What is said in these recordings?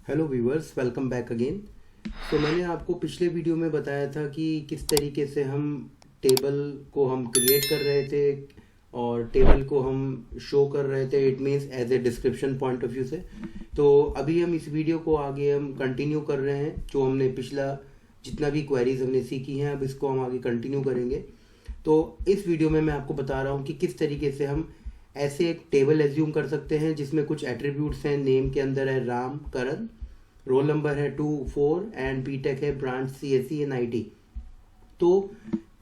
Hello viewers, welcome back again. तो मैंने आपको पिछले वीडियो में बताया था कि किस तरीके से हम टेबल को हम क्रिएट कर रहे थे और टेबल को हम शो कर रहे थे, it means as a description point of view से। तो अभी हम इस वीडियो को आगे हम कंटिन्यू कर रहे हैं, जो हमने पिछला जितना भी क्वेरीज हमने सीखी हैं अब इसको हम आगे कंटिन्यू करेंगे। तो इस वीडियो में मैं आपको बता रहा हूँ कि किस तरीके से हम ऐसे एक टेबल एज्यूम कर सकते हैं जिसमें कुछ एट्रीब्यूट्स हैं। नेम के अंदर है राम करण, रोल नंबर है 2 4 एंड बीटेक है ब्रांच CSE एंड IT। तो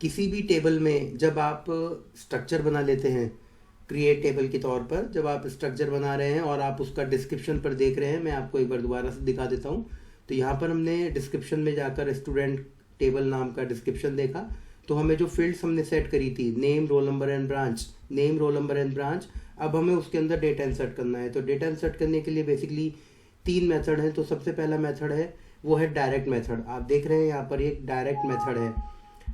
किसी भी टेबल में जब आप स्ट्रक्चर बना लेते हैं, क्रिएट टेबल के तौर पर जब आप स्ट्रक्चर बना रहे हैं और आप उसका डिस्क्रिप्शन पर देख रहे हैं, मैं आपको एक बार दोबारा से दिखा देता हूँ। तो यहाँ पर हमने डिस्क्रिप्शन में जाकर स्टूडेंट टेबल नाम का डिस्क्रिप्शन देखा। तो हमें जो फील्ड्स हमने सेट करी थी, name roll number and branch, name roll number and branch, अब हमें उसके अंदर डेटा इंसर्ट करना है। तो डेटा इंसर्ट करने के लिए बेसिकली 3 मेथड हैं। तो सबसे पहला मेथड है वो है डायरेक्ट मेथड। आप देख रहे हैं यहाँ पर एक डायरेक्ट मेथड है।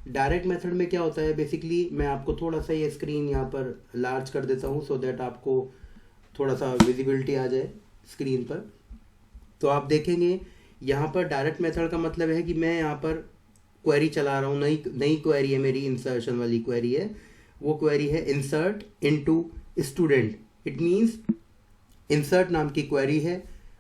डायरेक्ट मेथड में क्या होता है, बेसिकली मैं आपको थोड़ा सा ये स्क्रीन यहाँ पर लार्ज कर देता हूँ सो दैट आपको थोड़ा सा विजिबिलिटी आ जाए स्क्रीन पर। तो आप देखेंगे यहाँ पर डायरेक्ट मेथड का मतलब है कि मैं यहाँ पर क्वेरी चला रहा हूँ, नई नई क्वेरी है मेरी, इंसर्शन वाली क्वेरी है। वो क्वेरी है insert into student. It means insert नाम की क्वेरी है।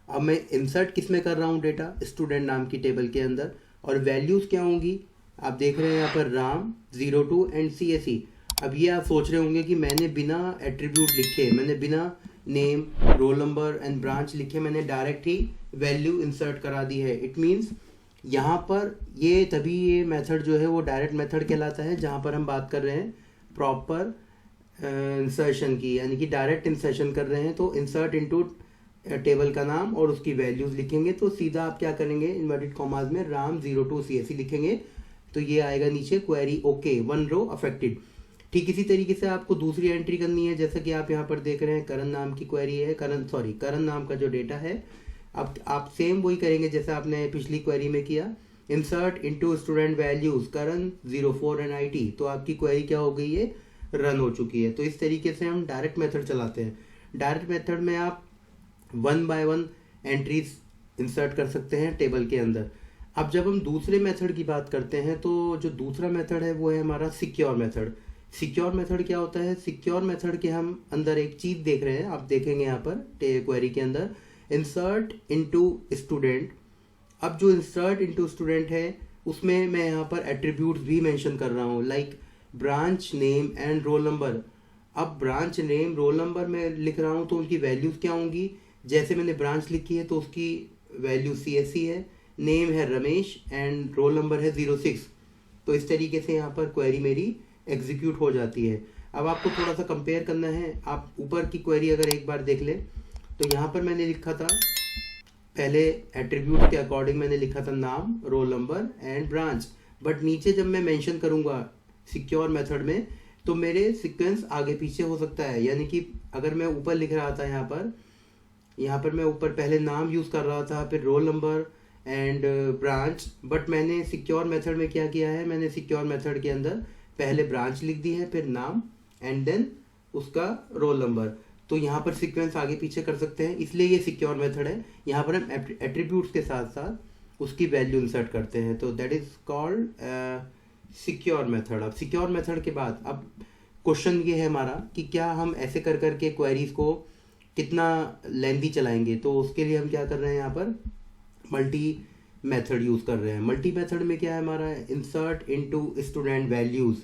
अब मैं इंसर्ट किस में कर रहा हूँ, डेटा स्टूडेंट नाम की टेबल के अंदर। और वैल्यूज़ क्या होंगी, आप देख रहे हैं यहाँ पर राम 02 एंड CSE। अब ये आप सोच रहे होंगे कि मैंने बिना एट्रीब्यूट लिखे, मैंने बिना name roll number and branch लिखे, मैंने डायरेक्ट ही वैल्यू इंसर्ट करा दी है। इट मीन्स यहाँ पर ये मेथड जो है वो डायरेक्ट मेथड कहलाता है, जहाँ पर हम बात कर रहे हैं प्रॉपर इंसर्शन की, यानी कि डायरेक्ट इंसर्शन कर रहे हैं। तो इंसर्ट इनटू टेबल का नाम और उसकी वैल्यूज लिखेंगे। तो सीधा आप क्या करेंगे, इन्वर्टेड कॉमास में राम 02 CSE लिखेंगे तो ये आएगा नीचे क्वेरी ओके 1 रो अफेक्टेड। ठीक इसी तरीके से आपको दूसरी एंट्री करनी है, जैसा कि आप यहाँ पर देख रहे हैं करण नाम की क्वेरी है, करण नाम का जो डेटा है। अब आप सेम वही करेंगे जैसा आपने पिछली क्वेरी में किया, insert into student values Karan 04 and IT। तो आपकी क्वेरी क्या हो गई है, रन हो चुकी है। तो इस तरीके से हम डायरेक्ट मेथड चलाते हैं। डायरेक्ट मेथड में आप 1 बाय 1 एंट्रीज इंसर्ट कर सकते हैं टेबल के अंदर। अब जब हम दूसरे मेथड की बात करते हैं तो जो दूसरा मेथड है वो है हमारा सिक्योर मेथड। सिक्योर मेथड क्या होता है, सिक्योर मेथड के हम अंदर एक चीज देख रहे हैं, आप देखेंगे यहाँ पर क्वेरी के अंदर इंसर्ट इनटू स्टूडेंट। अब जो इंसर्ट इनटू स्टूडेंट है उसमें मैं यहाँ पर एट्रीब्यूट्स भी मेंशन कर रहा हूँ, like branch name and roll number. अब ब्रांच नेम रोल नंबर में लिख रहा हूँ तो उनकी वैल्यूज क्या होंगी, जैसे मैंने ब्रांच लिखी है तो उसकी वैल्यू CSE है, नेम है रमेश एंड रोल नंबर है 06। तो इस तरीके से यहाँ पर क्वेरी मेरी एग्जीक्यूट हो जाती है। अब आपको थोड़ा सा कंपेयर करना है, आप ऊपर की क्वेरी अगर एक बार देख लें तो यहाँ पर मैंने लिखा था, पहले एट्रीब्यूट के अकॉर्डिंग मैंने लिखा था नाम roll number and branch, but नीचे जब मैं मेंशन करूँगा सिक्योर मेथड में तो मेरे सीक्वेंस आगे पीछे हो सकता है। यानी कि अगर मैं ऊपर लिख रहा था यहाँ पर मैं ऊपर पहले नाम यूज़ कर रहा था, फिर roll number and branch, but मैंने सिक्योर मेथड में क्या किया है, मैंने सिक्योर मेथड के अंदर पहले ब्रांच लिख दी है, फिर नाम एंड देन उसका रोल नंबर। तो यहाँ पर सीक्वेंस आगे पीछे कर सकते हैं, इसलिए ये सिक्योर मेथड है। यहाँ पर हम एट्रीब्यूट्स के साथ साथ उसकी वैल्यू इंसर्ट करते हैं, तो that is called secure method. अब सिक्योर मेथड के बाद अब क्वेश्चन ये है हमारा कि क्या हम ऐसे कर करके क्वेरीज को कितना लेंथी चलाएंगे। तो उसके लिए हम क्या कर रहे हैं, यहाँ पर मल्टी मेथड यूज़ कर रहे हैं। मल्टी मेथड में क्या है हमारा, इंसर्ट इनटू स्टूडेंट वैल्यूज़।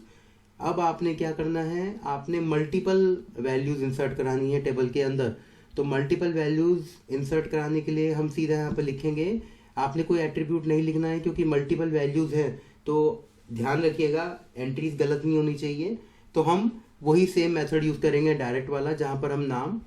अब आपने क्या करना है, आपने मल्टीपल वैल्यूज़ इंसर्ट करानी है टेबल के अंदर। तो मल्टीपल वैल्यूज़ इंसर्ट कराने के लिए हम सीधा यहाँ पर लिखेंगे, आपने कोई एट्रीब्यूट नहीं लिखना है क्योंकि मल्टीपल वैल्यूज़ हैं। तो ध्यान रखिएगा एंट्रीज गलत नहीं होनी चाहिए। तो हम वही सेम मेथड यूज़ करेंगे डायरेक्ट वाला, जहाँ पर हम नाम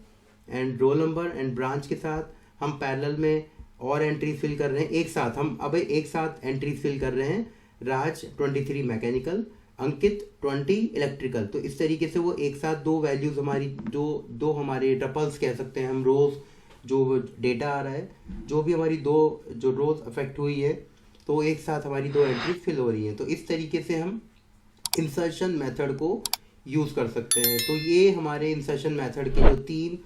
and roll number and branch के साथ हम पैरेलल में और एंट्रीज फिल कर रहे हैं एक साथ। हम अब एक साथ एंट्रीज फिल कर रहे हैं, राज 23 मैकेनिकल, अंकित 20 इलेक्ट्रिकल। तो इस तरीके से वो एक साथ दो वैल्यूज हमारी दो हमारे टपल्स कह सकते हैं हम, रोज जो डेटा आ रहा है, जो भी हमारी जो रोज अफेक्ट हुई है, तो एक साथ हमारी 2 एंट्रीज फिल हो रही हैं। तो इस तरीके से हम इंसर्शन मेथड को यूज़ कर सकते हैं। तो ये हमारे इंसर्शन मेथड के जो 3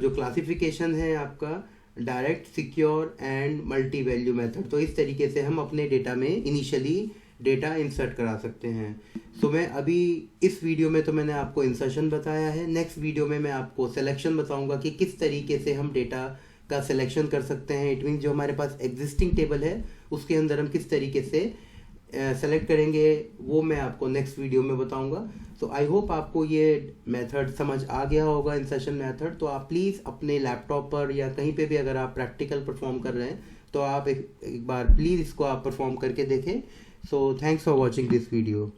जो क्लासिफिकेशन है आपका direct, secure and multi value method. तो इस तरीके से हम अपने डेटा में इनिशियली डेटा इंसर्ट करा सकते हैं। सो मैं अभी इस वीडियो में तो मैंने आपको इंसर्शन बताया है। नेक्स्ट वीडियो में मैं आपको सिलेक्शन बताऊंगा कि किस तरीके से हम डेटा का सिलेक्शन कर सकते हैं। इट मीन जो हमारे पास एग्जिस्टिंग टेबल है उसके अंदर हम किस तरीके से सेलेक्ट करेंगे, वो मैं आपको नेक्स्ट वीडियो में बताऊंगा। सो आई होप आपको ये मेथड समझ आ गया होगा, इंसर्शन मेथड। तो आप प्लीज़ अपने लैपटॉप पर या कहीं पे भी अगर आप प्रैक्टिकल परफॉर्म कर रहे हैं तो आप एक बार प्लीज़ इसको आप परफॉर्म करके देखें। So thanks for watching this video.